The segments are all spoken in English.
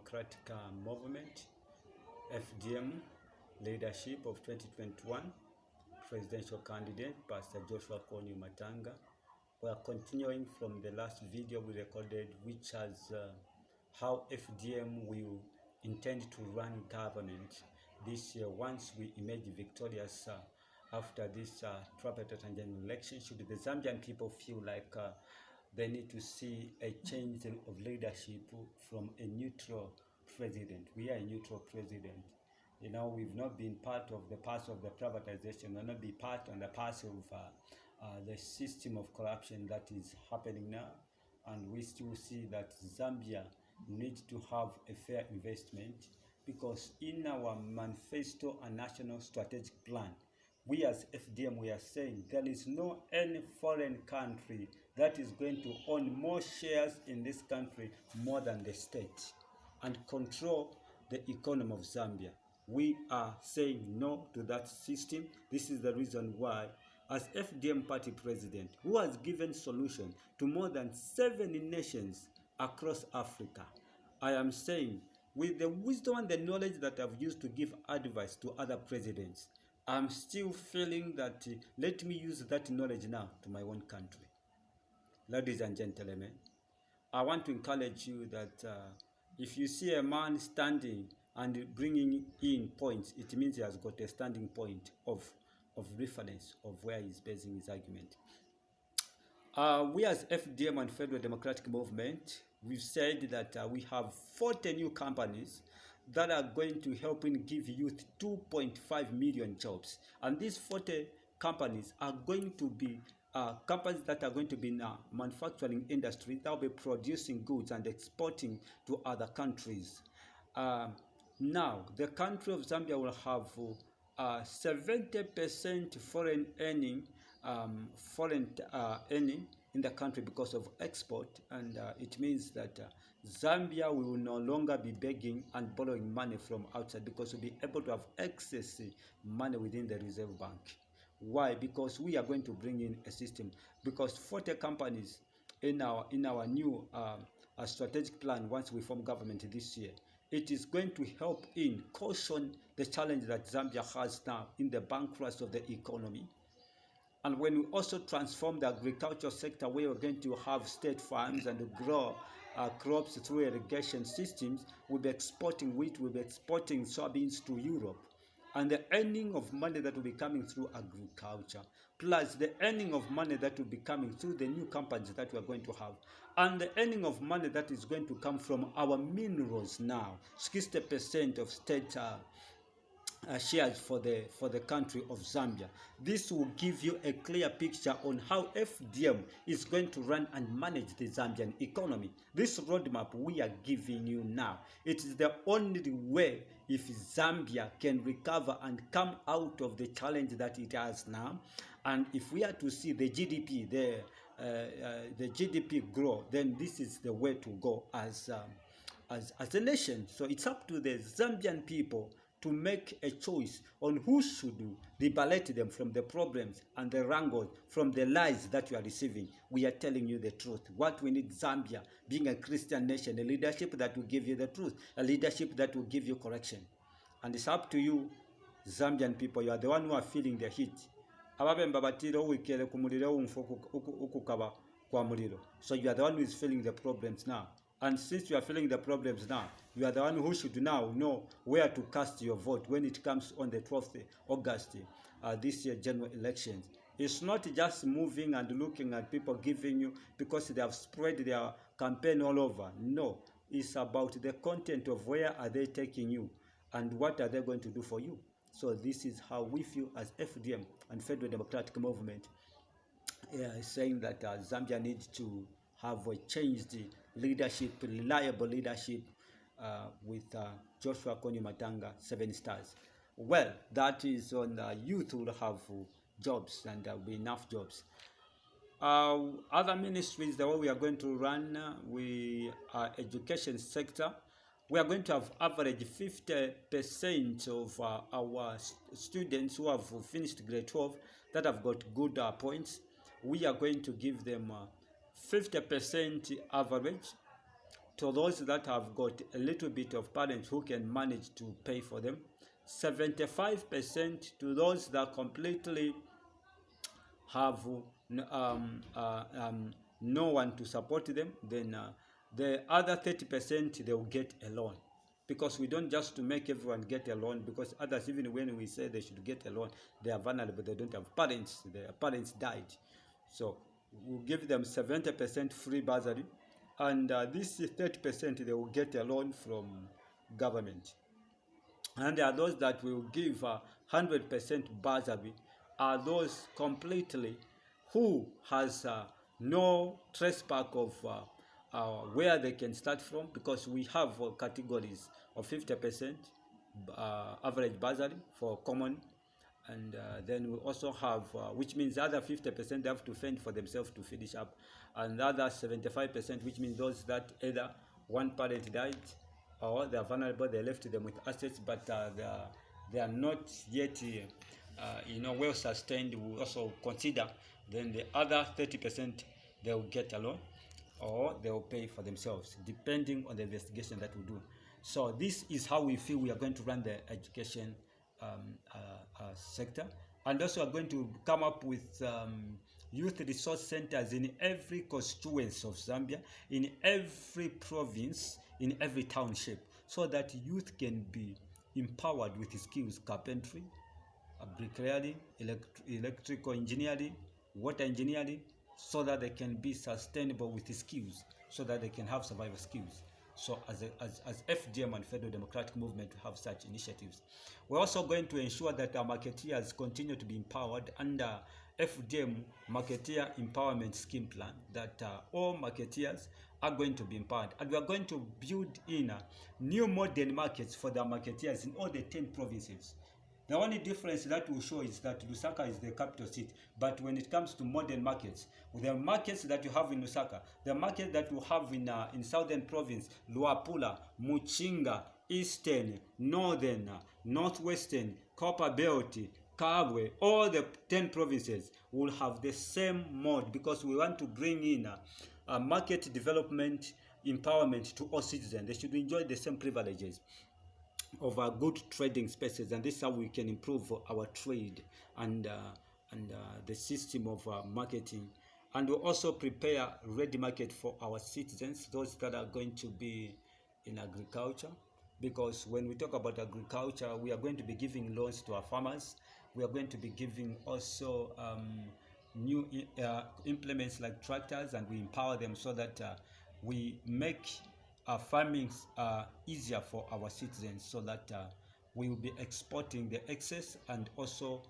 Democratic Movement, FDM, leadership of 2021, presidential candidate, Pastor Joshua Konyu Matanga. We are continuing from the last video we recorded, which has how FDM will intend to run government this year once we emerge victorious after this tripartite and general election. Should the Zambian people feel like they need to see a change of leadership from a neutral president. We are a neutral president. You know, we've not been part of the past of the privatization. We'll not be part on the past of the system of corruption that is happening now. And we still see that Zambia needs to have a fair investment, because in our manifesto and national strategic plan, we as FDM, we are saying there is no any foreign country that is going to own more shares in this country more than the state and control the economy of Zambia. We are saying no to that system. This is the reason why, as FDM party president, who has given solution to more than 70 nations across Africa, I am saying, with the wisdom and the knowledge that I've used to give advice to other presidents, I'm still feeling that let me use that knowledge now to my own country. Ladies and gentlemen, I want to encourage you that if you see a man standing and bringing in points, it means he has got a standing point of reference of where he's basing his argument. We as FDM and Federal Democratic Movement, we've said that we have 40 new companies that are going to help in give youth 2.5 million jobs. And these 40 companies are going to be companies that are going to be in a manufacturing industry that will be producing goods and exporting to other countries. Now, the country of Zambia will have 70% foreign earning in the country because of export, and it means that Zambia will no longer be begging and borrowing money from outside, because we'll be able to have excess money within the Reserve Bank. Why? Because we are going to bring in a system, because 40 companies in our new strategic plan, once we form government this year, it is going to help in caution the challenge that Zambia has now in the bankruptcy of the economy. And when we also transform the agricultural sector, where we're going to have state farms and grow crops through irrigation systems, we'll be exporting wheat, we'll be exporting soybeans to Europe. And the earning of money that will be coming through agriculture, plus the earning of money that will be coming through the new companies that we are going to have, and the earning of money that is going to come from our minerals now, 60% of state shares for the country of Zambia. This will give you a clear picture on how FDM is going to run and manage the Zambian economy. This roadmap we are giving you now, it is the only way if Zambia can recover and come out of the challenge that it has now. And if we are to see the GDP, the GDP grow, then this is the way to go as a nation. So it's up to the Zambian people to make a choice on who should liberate them from the problems and the wrangles, from the lies that you are receiving. We are telling you the truth. What we need, Zambia, being a Christian nation, a leadership that will give you the truth, a leadership that will give you correction. And it's up to you, Zambian people. You are the one who are feeling the heat. So you are the one who is feeling the problems now. And since you are feeling the problems now, you are the one who should now know where to cast your vote when it comes on the 12th August, this year general elections. It's not just moving and looking at people giving you because they have spread their campaign all over. No, it's about the content of where are they taking you and what are they going to do for you. So this is how we feel as FDM and Federal Democratic Movement, saying that Zambia needs to have a changed leadership, reliable leadership, with Joshua Konyu Matanga, 7 stars. Well, that is on youth will have jobs, and there will be enough jobs. Other ministries, the way we are going to run, we are education sector. We are going to have average 50% of our students who have finished grade 12 that have got good points. We are going to give them 50% average to those that have got a little bit of parents who can manage to pay for them, 75% to those that completely have no one to support them, then the other 30% they will get a loan. Because we don't just to make everyone get a loan, because others, even when we say they should get a loan, they are vulnerable, they don't have parents, their parents died. So we'll give them 70% free bursary, and this 30% they will get a loan from government. And there are those that will give 100% bursary, are those completely who has no trace back of where they can start from, because we have categories of 50% average bursary for common, and then we also have, which means the other 50% they have to fend for themselves to finish up, and the other 75%, which means those that either one parent died or they are vulnerable, they left them with assets, but they are not yet well sustained. We also consider then the other 30% they will get a loan, or they will pay for themselves, depending on the investigation that we do. So this is how we feel we are going to run the education sector. And also we are going to come up with youth resource centers in every constituency of Zambia, in every province, in every township, so that youth can be empowered with skills: carpentry, bricklaying, electrical engineering, water engineering, so that they can be sustainable with the skills, so that they can have survival skills. So as FDM and Federal Democratic Movement, we have such initiatives. We're also going to ensure that our marketeers continue to be empowered under FDM Marketeer Empowerment Scheme Plan, that all marketeers are going to be empowered. And we are going to build in new modern markets for the marketeers in all the 10 provinces. The only difference that will show is that Lusaka is the capital city. But when it comes to modern markets, with the markets that you have in Lusaka, the market that you have in Southern Province, Luapula, Muchinga, Eastern, Northern, Northwestern, Copper Belt, Kabwe, all the 10 provinces will have the same mode, because we want to bring in a market development empowerment to all citizens. They should enjoy the same privileges of our good trading spaces, and this is how we can improve our trade and the system of marketing. And we'll also prepare ready market for our citizens, those that are going to be in agriculture, because when we talk about agriculture, we are going to be giving loans to our farmers. We are going to be giving also new implements like tractors, and we empower them so that we make farming easier for our citizens, so that we will be exporting the excess and also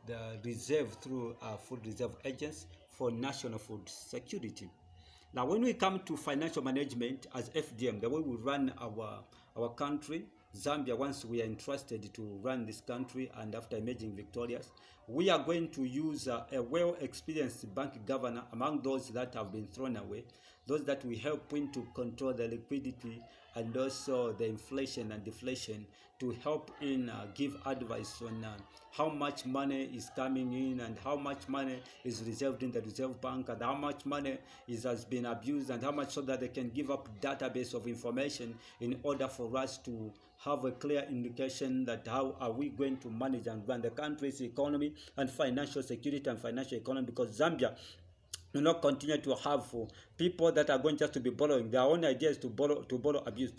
the reserve through food reserve agents for national food security. Now, when we come to financial management as FDM, the way we run our country, Zambia, once we are entrusted to run this country and after emerging victorious, we are going to use a well-experienced bank governor among those that have been thrown away, those that we help in to control the liquidity and also the inflation and deflation, to help in give advice on how much money is coming in and how much money is reserved in the reserve bank, and how much money has been abused, and how much, so that they can give up database of information in order for us to have a clear indication that how are we going to manage and run the country's economy and financial security and financial economy, because Zambia do not continue to have people that are going just to be borrowing. Their own idea is to borrow, abuse.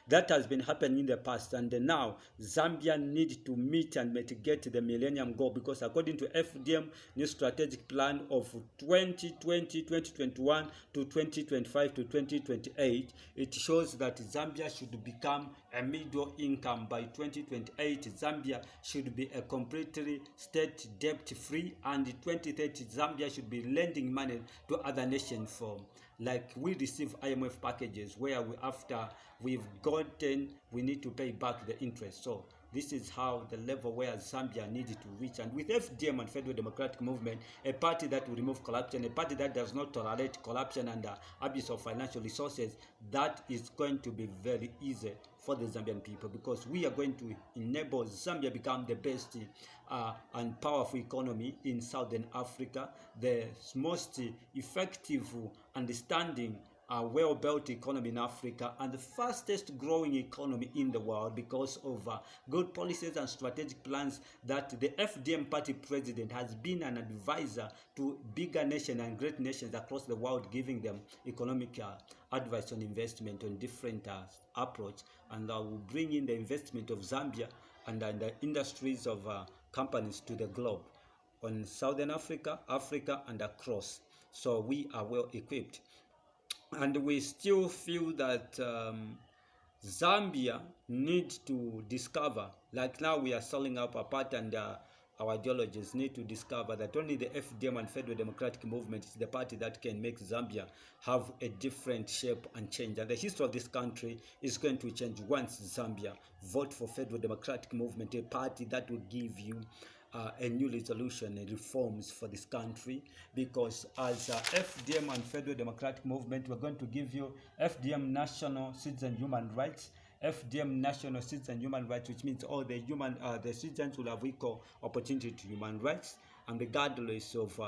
That has been happening in the past, and now Zambia needs to meet and mitigate the Millennium Goal, because according to FDM new strategic plan of 2021 to 2025 to 2028, it shows that Zambia should become a middle income by 2028. Zambia should be a completely state debt free, and in 2030 Zambia should be lending money to other nations for, like we receive IMF packages where after we've gotten, we need to pay back the interest. So this is how the level where Zambia needed to reach. And with FDM and Federal Democratic Movement, a party that will remove corruption, a party that does not tolerate corruption and abuse of financial resources, that is going to be very easy for the Zambian people, because we are going to enable Zambia become the best and powerful economy in Southern Africa, the most effective understanding a well-built economy in Africa and the fastest growing economy in the world because of good policies and strategic plans that the FDM party president has been an advisor to bigger nations and great nations across the world, giving them economic advice on investment on different approach, and will bring in the investment of Zambia and the industries of companies to the globe on Southern Africa, Africa, and across. So we are well equipped. And we still feel that Zambia needs to discover, like now we are selling up apart, and our ideologies need to discover that only the FDM and Federal Democratic Movement is the party that can make Zambia have a different shape and change. And the history of this country is going to change once Zambia vote for Federal Democratic Movement, a party that will give you a new resolution and reforms for this country, because as FDM and Federal Democratic Movement, we're going to give you FDM National Citizen Human Rights, FDM National Citizen Human Rights, which means all the citizens will have equal opportunity to human rights, and regardless of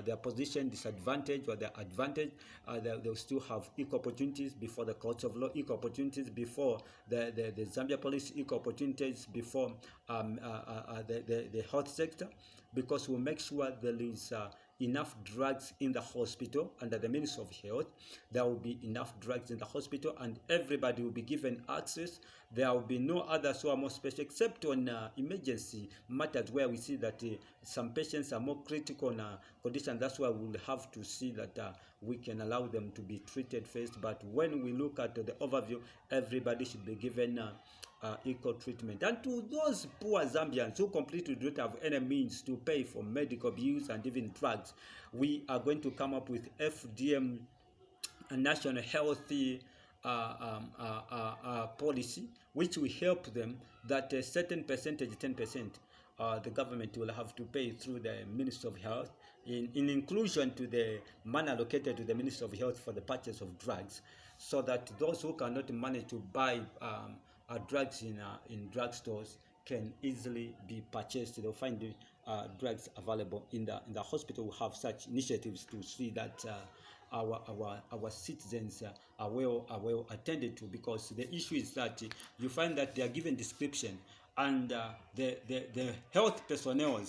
their position, disadvantage or their advantage, they'll still have equal opportunities before the courts of law, equal opportunities before the Zambia police, equal opportunities before the health sector, because we'll make sure there is enough drugs in the hospital. Under the Ministry of Health, there will be enough drugs in the hospital and everybody will be given access. There will be no others who are more special, except on emergency matters where we see that some patients are more critical condition. That's why we'll have to see that we can allow them to be treated first. But when we look at the overview, everybody should be given equal treatment. And to those poor Zambians who completely don't have any means to pay for medical bills and even drugs, we are going to come up with FDM, a national healthy policy, which will help them that a certain percentage, 10%, the government will have to pay through the Ministry of Health, in inclusion to the money allocated to the Ministry of Health for the purchase of drugs, so that those who cannot manage to buy drugs in drugstores can easily be purchased. They'll find the drugs available in the hospital. We have such initiatives to see that our citizens are well attended to, because the issue is that you find that they are given description, and the health personnel,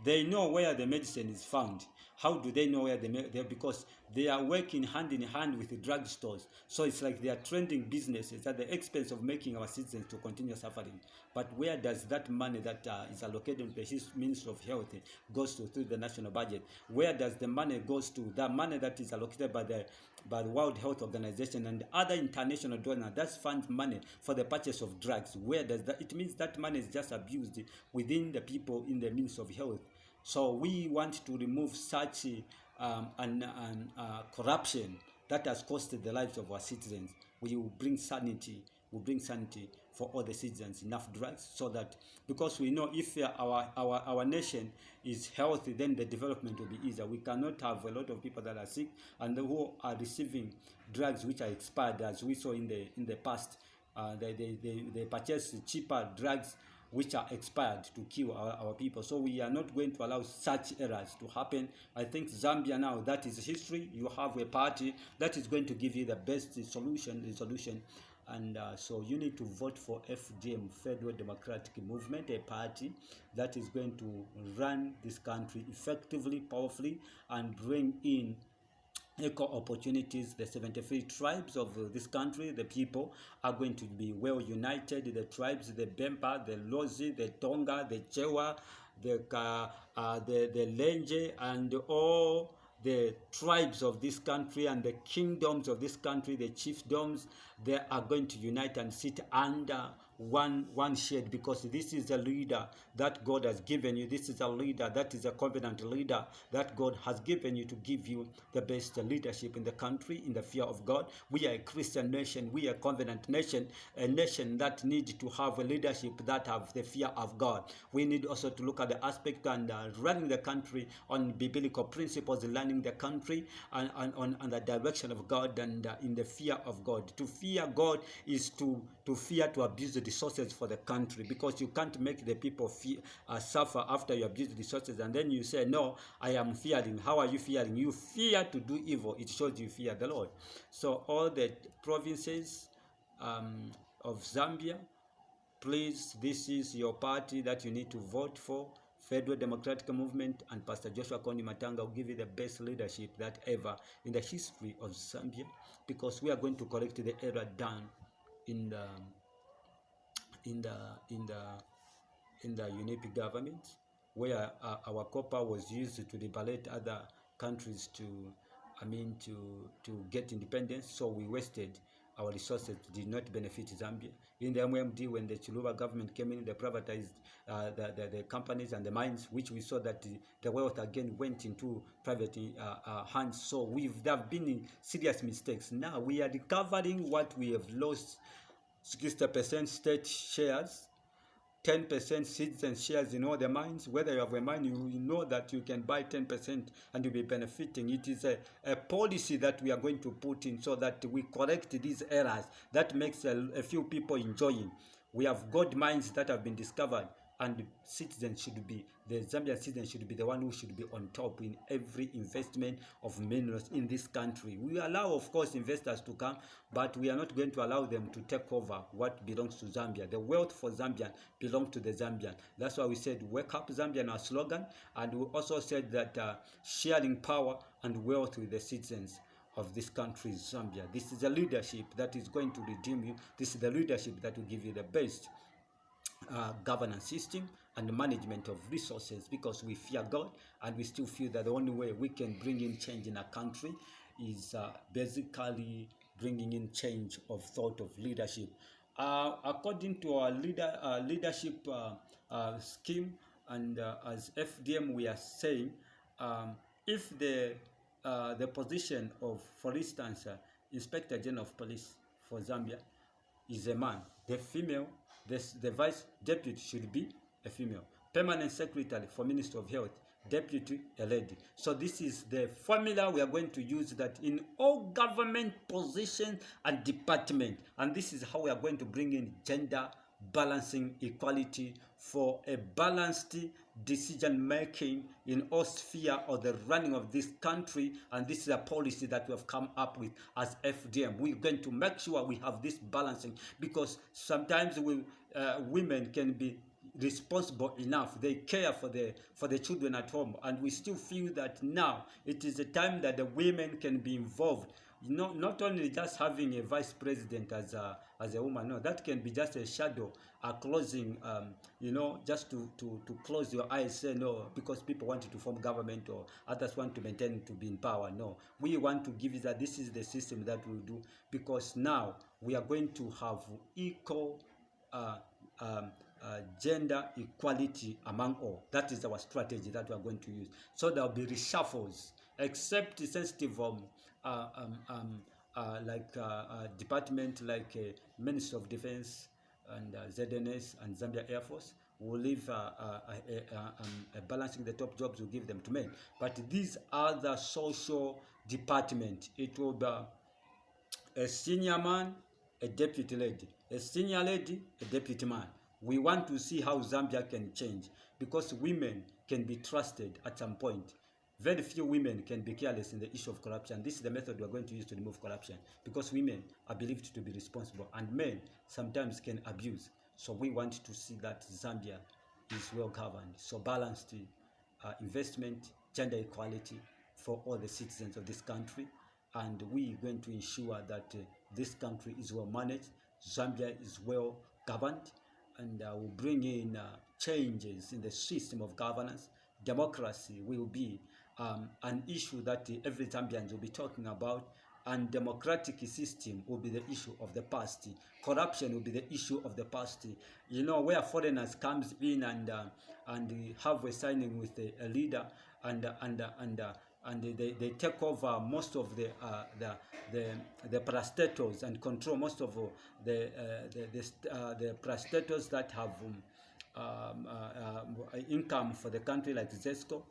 they know where the medicine is found. How do they know where because they are working hand in hand with the drugstores. So it's like they are trending businesses at the expense of making our citizens to continue suffering. But where does that money that is allocated to the Ministry of Health goes to through the national budget? Where does the money goes to? The money that is allocated by the World Health Organization and other international donors that fund money for the purchase of drugs. Where does that? It means that money is just abused within the people in the Ministry of Health. So we want to remove such corruption that has costed the lives of our citizens. We will bring sanity. For all the citizens, enough drugs, so that, because we know if our nation is healthy, then the development will be easier. We cannot have a lot of people that are sick and who are receiving drugs which are expired, as we saw in the past. They purchase cheaper drugs which are expired to kill our people. So we are not going to allow such errors to happen. I think Zambia now, that is history. You have a party that is going to give you the best resolution. And so you need to vote for FDM, Federal Democratic Movement, a party that is going to run this country effectively, powerfully, and bring in equal opportunities. The 73 tribes of this country, the people are going to be well united. The tribes, the Bemba, the Lozi, the Tonga, the Chewa, the Lenje, and all the tribes of this country and the kingdoms of this country, the chiefdoms, they are going to unite and sit under one shade, because this is a leader that God has given you. This is a leader that is a covenant leader that God has given you to give you the best leadership in the country, in the fear of God. We are a Christian nation. We are a covenant nation, a nation that needs to have a leadership that have the fear of God. We need also to look at the aspect and running the country on biblical principles, learning the country and on the direction of God and in the fear of God. To fear God is to fear to abuse the resources for the country, because you can't make the people suffer after you abuse the resources and then you say, no, I am fearing. How are you fearing? You fear to do evil. It shows you fear the Lord. So all the provinces of Zambia, please, this is your party that you need to vote for. Federal Democratic Movement and Pastor Joshua Kony Matanga will give you the best leadership that ever in the history of Zambia, because we are going to correct the error done in the UNIP government, where our copper was used to liberate other countries to get independence. So we wasted our resources, did not benefit Zambia. In the MMD, when the Chiluba government came in, they privatized the companies and the mines, which we saw that the wealth again went into private hands. So there have been serious mistakes. Now we are recovering what we have lost: 60% state shares, 10% citizen shares in all the mines. Whether you have a mine, you know that you can buy 10% and you'll be benefiting. It is a policy that we are going to put in so that we correct these errors that makes a few people enjoying. We have gold mines that have been discovered, and citizens should be, the Zambian citizens should be the one who should be on top in every investment of minerals in this country. We allow, of course, investors to come, but we are not going to allow them to take over what belongs to Zambia. The wealth for Zambia belongs to the Zambian. That's why we said, wake up Zambian, our slogan. And we also said that sharing power and wealth with the citizens of this country, Zambia. This is a leadership that is going to redeem you. This is the leadership that will give you the best governance system and management of resources, because we fear God and we still feel that the only way we can bring in change in a country is basically bringing in change of thought of leadership. According to our leadership scheme, and as FDM we are saying, if the position of, for instance, Inspector General of Police for Zambia is a man, the female, the vice deputy should be a female. Permanent secretary for Ministry of Health, deputy a lady. So this is the formula we are going to use, that in all government positions and department, and this is how we are going to bring in gender balancing equality for a balanced decision making in all sphere of the running of this country. And this is a policy that we have come up with as FDM. We're going to make sure we have this balancing, because sometimes women can be responsible enough, they care for the children at home, and we still feel that now it is a time that the women can be involved. Not only just having a vice president as a woman, no, that can be just a shadow, a closing, just to close your eyes, say no, because people want to form government or others want to maintain to be in power. No, we want to give you that this is the system that we do, because now we are going to have equal gender equality among all. That is our strategy that we are going to use. So there will be reshuffles, except sensitive department like Ministry of Defense and ZNS and Zambia Air Force. Will leave balancing the top jobs, will give them to men. But these other social department, it will be a senior man, a deputy lady, a senior lady, a deputy man. We want to see how Zambia can change, because women can be trusted at some point. Very few women can be careless in the issue of corruption. This is the method we are going to use to remove corruption, because women are believed to be responsible and men sometimes can abuse. So we want to see that Zambia is well governed. So balanced investment, gender equality for all the citizens of this country. And we are going to ensure that this country is well managed, Zambia is well governed, and will bring in changes in the system of governance. Democracy will be an issue that every Zambian will be talking about, and democratic system will be the issue of the past. Corruption will be the issue of the past. Where foreigners comes in and have a signing with a leader, and they take over most of the parastatals and control most of the parastatals that have income for the country, like Zesco,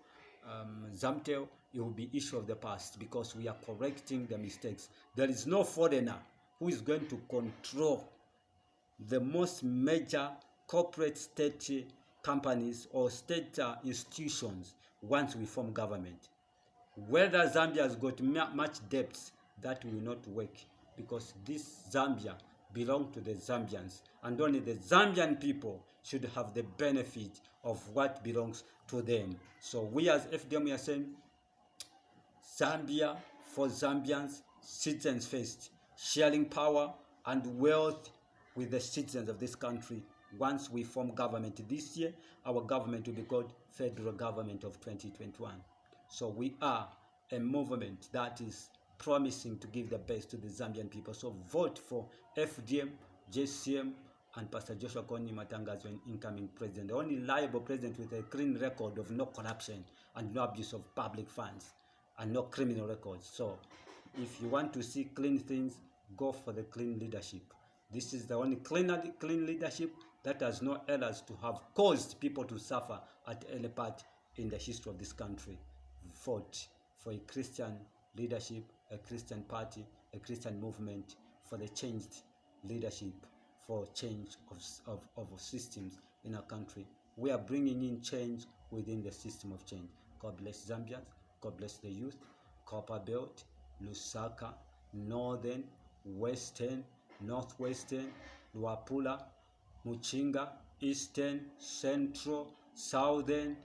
Zamtel. It will be issue of the past, because we are correcting the mistakes. There is no foreigner who is going to control the most major corporate state companies or state institutions once we form government. Whether Zambia has got much debts, that will not work, because this Zambia belongs to the Zambians, and only the Zambian people should have the benefit of what belongs to them. So we as FDM are saying Zambia for Zambians, citizens first, sharing power and wealth with the citizens of this country. Once we form government this year, our government will be called Federal Government of 2021. So we are a movement that is promising to give the best to the Zambian people. So vote for FDM, JCM, and Pastor Joshua Kony Matanga as an incoming president, the only liable president with a clean record of no corruption and no abuse of public funds and no criminal records. So if you want to see clean things, go for the clean leadership. This is the only clean leadership that has no errors to have caused people to suffer at any part in the history of this country. Vote for a Christian leadership, a Christian party, a Christian movement, for the changed leadership, for change of systems in our country. We are bringing in change within the system of change. God bless Zambians. God bless the youth. Copper Belt, Lusaka, Northern, Western, Northwestern, Luapula, Muchinga, Eastern, Central, Southern.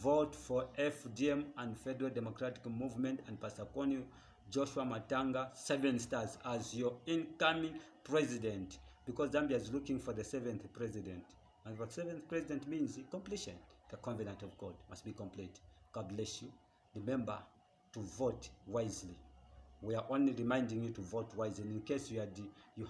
Vote for FDM and Federal Democratic Movement and Pastor Kony Joshua Matanga, 7 stars, as your incoming president, because Zambia is looking for the 7th president. And what 7th president means completion. The covenant of God must be complete. God bless you. Remember to vote wisely. We are only reminding you to vote wisely in case you